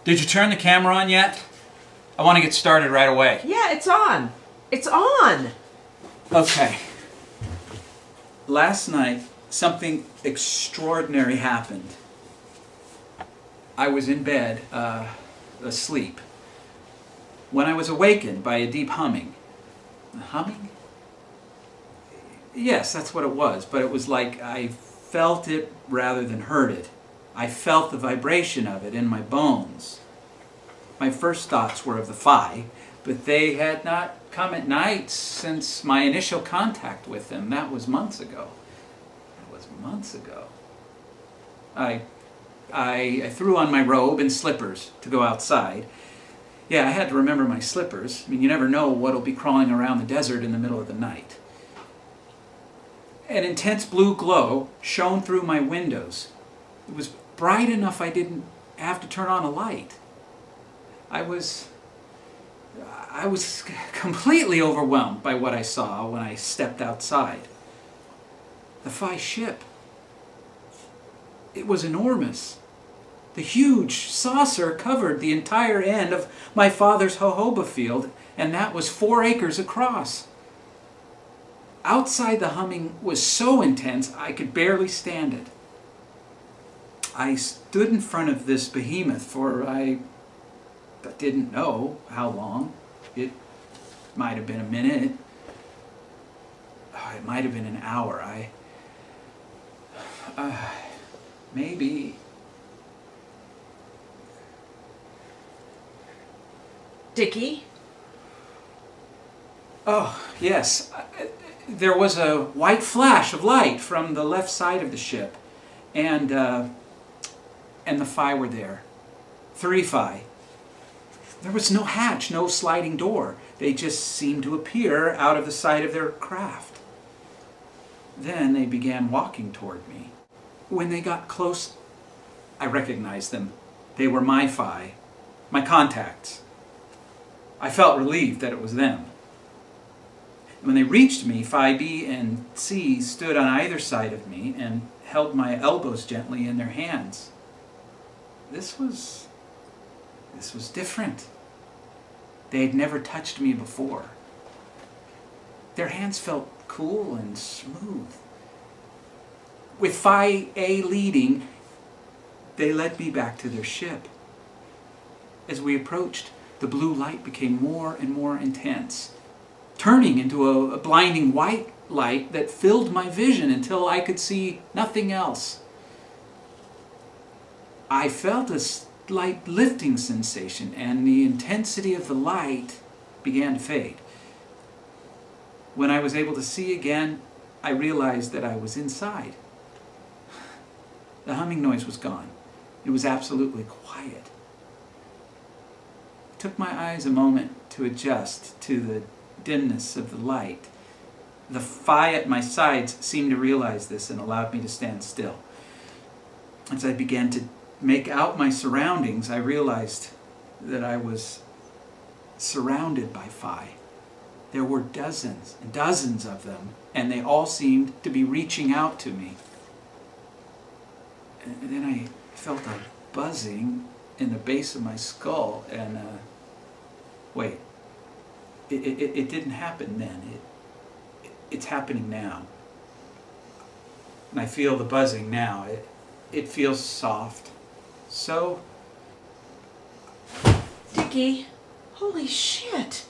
Did you turn the camera on yet? I want to get started right away. Yeah, it's on. It's on. Okay. Last night, something extraordinary happened. I was in bed, asleep, when I was awakened by a deep humming. Humming? Yes, that's what it was, but it was like I felt it rather than heard it. I felt the vibration of it in my bones. My first thoughts were of the Phi, but they had not come at night since my initial contact with them. That was months ago. That was months ago. I threw on my robe and slippers to go outside. Yeah, I had to remember my slippers. I mean, you never know what'll be crawling around the desert in the middle of the night. An intense blue glow shone through my windows. It was bright enough I didn't have to turn on a light. I was completely overwhelmed by what I saw when I stepped outside. The Phi ship. It was enormous. The huge saucer covered the entire end of my father's jojoba field, and that was 4 acres across. Outside, the humming was so intense I could barely stand it. I stood in front of this behemoth for I didn't know how long. It might have been a minute. It might have been an hour. Maybe. Dicky? Oh, yes. There was a white flash of light from the left side of the ship, and the Phi were there. 3 Phi. There was no hatch, no sliding door. They just seemed to appear out of the side of their craft. Then they began walking toward me. When they got close, I recognized them. They were my Phi, my contacts. I felt relieved that it was them. When they reached me, Phi B and C stood on either side of me and held my elbows gently in their hands. This was different. They had never touched me before. Their hands felt cool and smooth. With Phi A leading, they led me back to their ship. As we approached, the blue light became more and more intense, turning into a blinding white light that filled my vision until I could see nothing else. I felt a slight lifting sensation, and the intensity of the light began to fade. When I was able to see again, I realized that I was inside. The humming noise was gone. It was absolutely quiet. It took my eyes a moment to adjust to the dimness of the light. The Phi at my sides seemed to realize this and allowed me to stand still. As I began to make out my surroundings, I realized that I was surrounded by Phi. There were dozens and dozens of them, and they all seemed to be reaching out to me. And then I felt a buzzing in the base of my skull, and wait, it didn't happen then. It's happening now. And I feel the buzzing now. It feels soft. So... Dicky, holy shit.